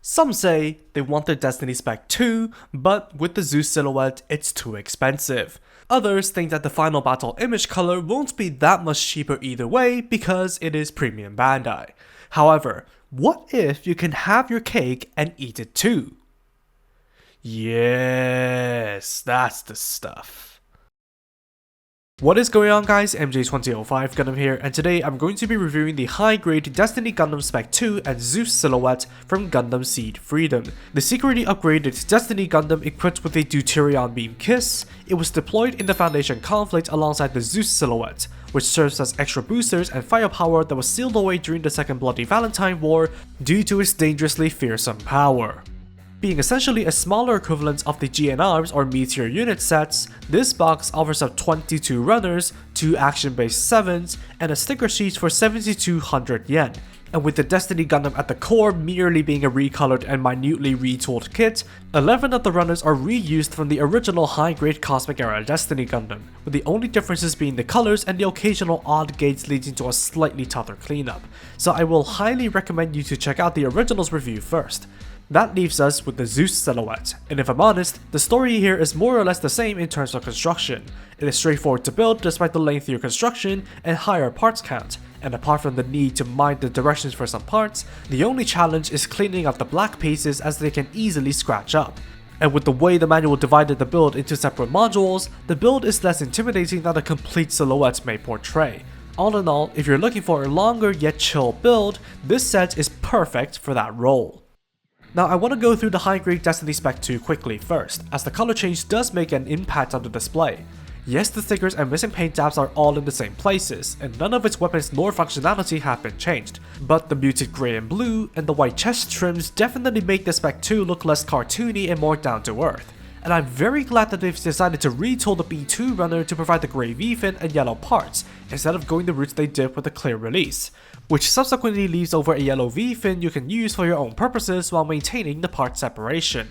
Some say they want their Destiny Spec II, but with the Zeus silhouette, it's too expensive. Others think that the final battle image color won't be that much cheaper either way because it is premium Bandai. However, what if you can have your cake and eat it too? Yes, that's the stuff. What is going on, guys? MJ2005 Gundam here, and today I'm going to be reviewing the high-grade Destiny Gundam Spec II and Zeus silhouette from Gundam Seed Freedom. The secretly upgraded Destiny Gundam equipped with a Deuterion beam kiss, it was deployed in the Foundation conflict alongside the Zeus silhouette, which serves as extra boosters and firepower that was sealed away during the Second Bloody Valentine War due to its dangerously fearsome power. Being essentially a smaller equivalent of the GN or Meteor unit sets, this box offers up 22 runners, 2 action-based 7s, and a sticker sheet for 7,200 yen. And with the Destiny Gundam at the core merely being a recolored and minutely retooled kit, 11 of the runners are reused from the original high-grade Cosmic Era Destiny Gundam, with the only differences being the colors and the occasional odd gates leading to a slightly tougher cleanup. So I will highly recommend you to check out the original's review first. That leaves us with the Zeus silhouette, and if I'm honest, the story here is more or less the same in terms of construction. It is straightforward to build despite the lengthier construction and higher parts count, and apart from the need to mind the directions for some parts, the only challenge is cleaning up the black pieces as they can easily scratch up. And with the way the manual divided the build into separate modules, the build is less intimidating than a complete silhouette may portray. All in all, if you're looking for a longer yet chill build, this set is perfect for that role. Now I want to go through the high-grade Destiny Spec II quickly first, as the color change does make an impact on the display. Yes, the stickers and missing paint jobs are all in the same places, and none of its weapons nor functionality have been changed, but the muted grey and blue and the white chest trims definitely make the Spec II look less cartoony and more down to earth. And I'm very glad that they've decided to retool the B2 runner to provide the grey V-fin and yellow parts, instead of going the route they did with the clear release, which subsequently leaves over a yellow V-fin you can use for your own purposes while maintaining the part separation.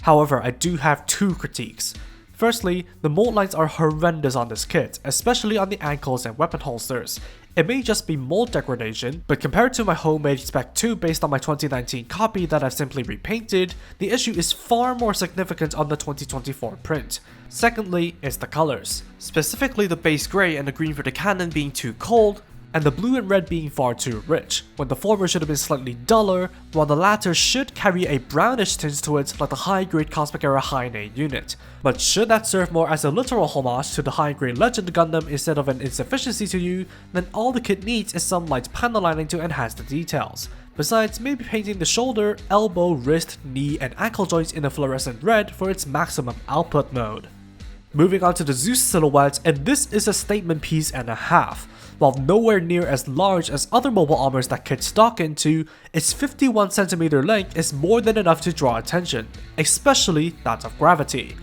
However, I do have two critiques. Firstly, the mold lines are horrendous on this kit, especially on the ankles and weapon holsters. It may just be mold degradation, but compared to my homemade Spec II based on my 2019 copy that I've simply repainted, the issue is far more significant on the 2024 print. Secondly, is the colors, specifically the base grey and the green for the cannon being too cold, and the blue and red being far too rich, when the former should have been slightly duller, while the latter should carry a brownish tint to it like the high-grade Cosmic Era High-Nay unit. But should that serve more as a literal homage to the high-grade Legend Gundam instead of an insufficiency to you, then all the kit needs is some light panel lining to enhance the details. Besides maybe painting the shoulder, elbow, wrist, knee, and ankle joints in a fluorescent red for its maximum output mode. Moving on to the Zeus silhouette, and this is a statement piece and a half. While nowhere near as large as other mobile armors that kits stock into, its 51cm length is more than enough to draw attention, especially that of gravity.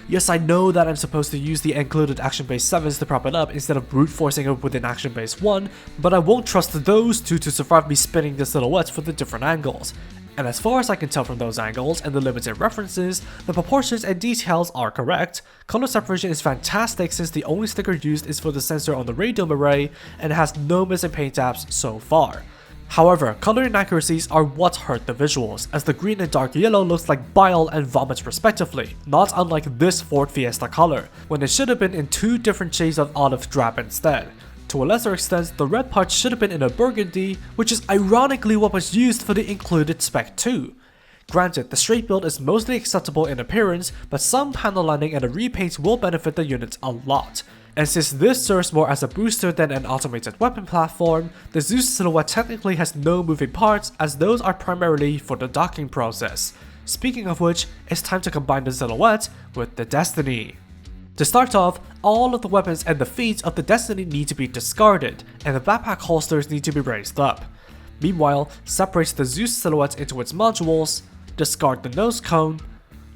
Yes, I know that I'm supposed to use the included action-based 7s to prop it up instead of brute forcing it with an action-based 1, but I won't trust those two to survive me spinning the silhouette for the different angles. And as far as I can tell from those angles and the limited references, the proportions and details are correct. Color separation is fantastic since the only sticker used is for the sensor on the radome array and has no missing paint jobs so far. However, color inaccuracies are what hurt the visuals, as the green and dark yellow looks like bile and vomit respectively, not unlike this Ford Fiesta color, when it should have been in two different shades of olive drab instead. To a lesser extent, the red part should have been in a burgundy, which is ironically what was used for the included Spec II. Granted, the straight build is mostly acceptable in appearance, but some panel lining and a repaint will benefit the unit a lot. And since this serves more as a booster than an automated weapon platform, the Zeus silhouette technically has no moving parts, as those are primarily for the docking process. Speaking of which, it's time to combine the silhouette with the Destiny. To start off, all of the weapons and the feet of the Destiny need to be discarded, and the backpack holsters need to be raised up. Meanwhile, separate the Zeus silhouette into its modules, discard the nose cone,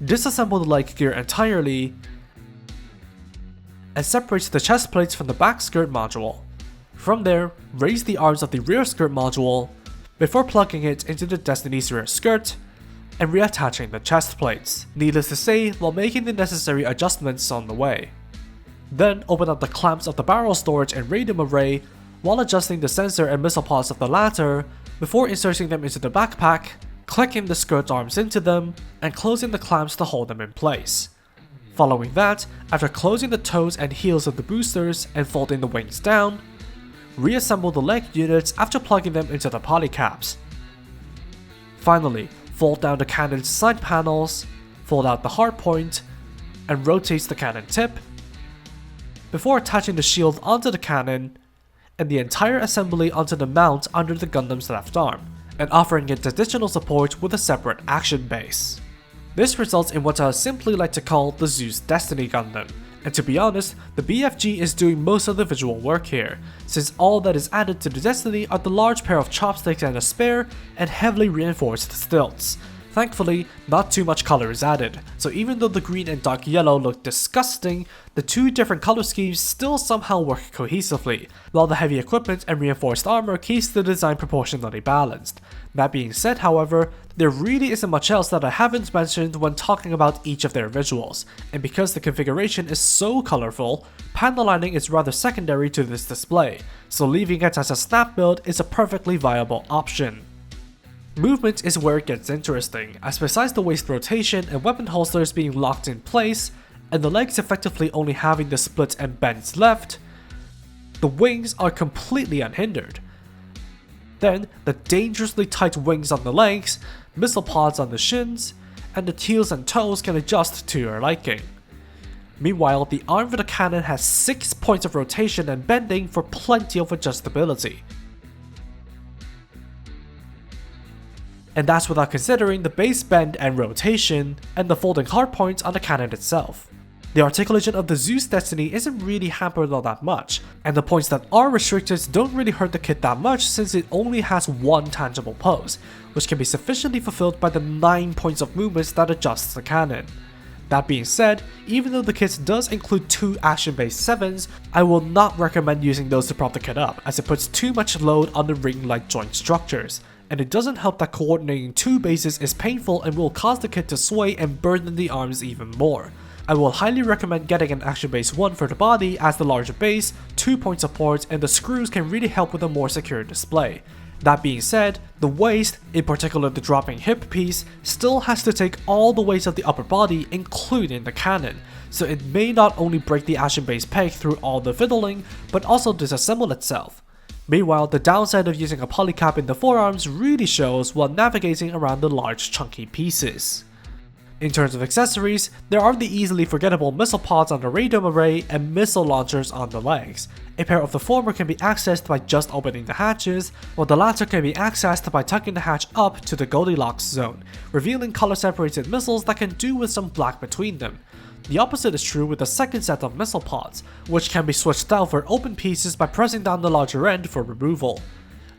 disassemble the leg gear entirely, and separate the chest plates from the back skirt module. From there, raise the arms of the rear skirt module, before plugging it into the Destiny's rear skirt, and reattaching the chest plates, needless to say, while making the necessary adjustments on the way. Then open up the clamps of the barrel storage and radome array while adjusting the sensor and missile pods of the latter before inserting them into the backpack, clicking the skirt arms into them, and closing the clamps to hold them in place. Following that, after closing the toes and heels of the boosters and folding the wings down, reassemble the leg units after plugging them into the polycaps. Finally, fold down the cannon's side panels, fold out the hardpoint, and rotate the cannon tip, before attaching the shield onto the cannon, and the entire assembly onto the mount under the Gundam's left arm, and offering it additional support with a separate action base. This results in what I simply like to call the Zeus Destiny Gundam, and to be honest, the BFG is doing most of the visual work here, since all that is added to the Destiny are the large pair of chopsticks and a spare, and heavily reinforced stilts. Thankfully, not too much color is added, so even though the green and dark yellow look disgusting, the two different color schemes still somehow work cohesively, while the heavy equipment and reinforced armor keeps the design proportionally balanced. That being said, however, there really isn't much else that I haven't mentioned when talking about each of their visuals, and because the configuration is so colorful, panel lining is rather secondary to this display, so leaving it as a snap build is a perfectly viable option. Movement is where it gets interesting, as besides the waist rotation and weapon holsters being locked in place, and the legs effectively only having the split and bends left, the wings are completely unhindered. Then, the dangerously tight wings on the legs, missile pods on the shins, and the heels and toes can adjust to your liking. Meanwhile, the arm for the cannon has 6 points of rotation and bending for plenty of adjustability. And that's without considering the base bend and rotation, and the folding hardpoints on the cannon itself. The articulation of the Zeus Destiny isn't really hampered all that much, and the points that are restricted don't really hurt the kit that much since it only has one tangible pose, which can be sufficiently fulfilled by the 9 points of movements that adjusts the cannon. That being said, even though the kit does include 2 action-based 7s, I will not recommend using those to prop the kit up, as it puts too much load on the ring-like joint structures. And it doesn't help that coordinating 2 bases is painful and will cause the kit to sway and burden the arms even more. I will highly recommend getting an action base 1 for the body, as the larger base, 2 point support, and the screws can really help with a more secure display. That being said, the waist, in particular the dropping hip piece, still has to take all the weight of the upper body, including the cannon, so it may not only break the action base peg through all the fiddling, but also disassemble itself. Meanwhile, the downside of using a polycap in the forearms really shows while navigating around the large chunky pieces. In terms of accessories, there are the easily forgettable missile pods on the radome array and missile launchers on the legs. A pair of the former can be accessed by just opening the hatches, while the latter can be accessed by tucking the hatch up to the Goldilocks zone, revealing color separated missiles that can do with some black between them. The opposite is true with the second set of missile pods, which can be switched out for open pieces by pressing down the larger end for removal.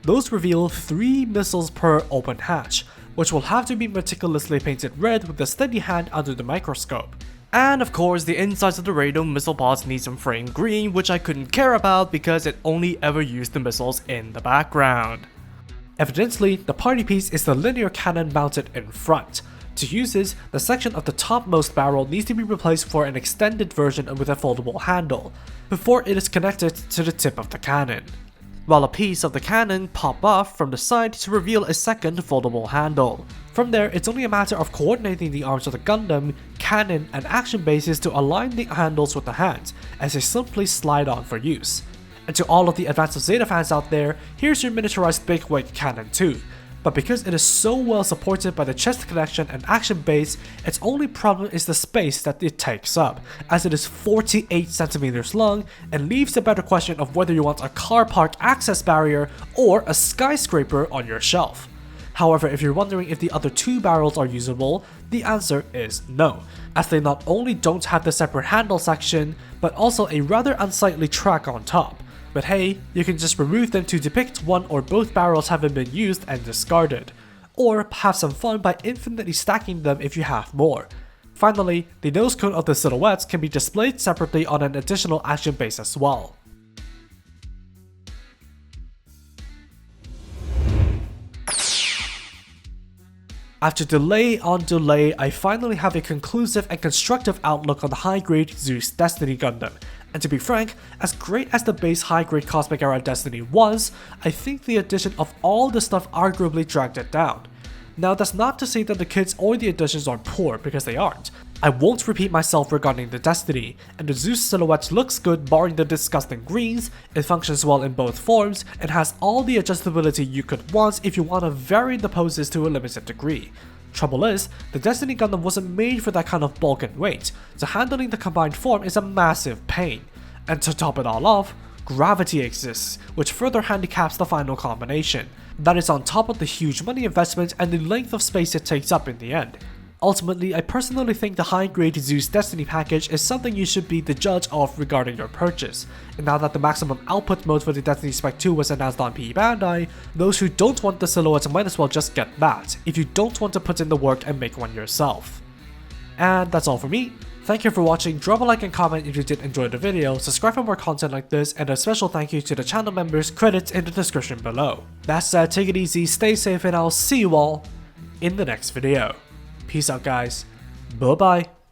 Those reveal 3 missiles per open hatch, which will have to be meticulously painted red with a steady hand under the microscope. And of course, the insides of the radome missile pods need some frame green, which I couldn't care about because it only ever used the missiles in the background. Evidently, the party piece is the linear cannon mounted in front. To use this, the section of the topmost barrel needs to be replaced for an extended version with a foldable handle, before it is connected to the tip of the cannon, while a piece of the cannon pop off from the side to reveal a second foldable handle. From there, it's only a matter of coordinating the arms of the Gundam, cannon, and action bases to align the handles with the hands, as they simply slide on for use. And to all of the Advanced of Zeta fans out there, here's your miniaturized big weight cannon too. But because it is so well supported by the chest connection and action base, its only problem is the space that it takes up, as it is 48 cm long and leaves the better question of whether you want a car park access barrier or a skyscraper on your shelf. However, if you're wondering if the other 2 barrels are usable, the answer is no, as they not only don't have the separate handle section, but also a rather unsightly track on top. But hey, you can just remove them to depict one or both barrels having been used and discarded, or have some fun by infinitely stacking them if you have more. Finally, the nose cone of the silhouettes can be displayed separately on an additional action base as well. After delay on delay, I finally have a conclusive and constructive outlook on the high-grade Zeus Destiny Gundam. And to be frank, as great as the base high-grade Cosmic Era Destiny was, I think the addition of all the stuff arguably dragged it down. Now that's not to say that the kits or the additions are poor, because they aren't. I won't repeat myself regarding the Destiny, and the Zeus silhouette looks good barring the disgusting greens, it functions well in both forms, and has all the adjustability you could want if you want to vary the poses to a limited degree. Trouble is, the Destiny Gundam wasn't made for that kind of bulk and weight, so handling the combined form is a massive pain. And to top it all off, gravity exists, which further handicaps the final combination. That is on top of the huge money investment and the length of space it takes up in the end. Ultimately, I personally think the high-grade Zeus Destiny package is something you should be the judge of regarding your purchase, and now that the maximum output mode for the Destiny Spec II was announced on PE Bandai, those who don't want the silhouette might as well just get that, if you don't want to put in the work and make one yourself. And that's all for me. Thank you for watching, drop a like and comment if you did enjoy the video, subscribe for more content like this, and a special thank you to the channel members, credits in the description below. That said, take it easy, stay safe, and I'll see you all in the next video. Peace out guys, bye bye.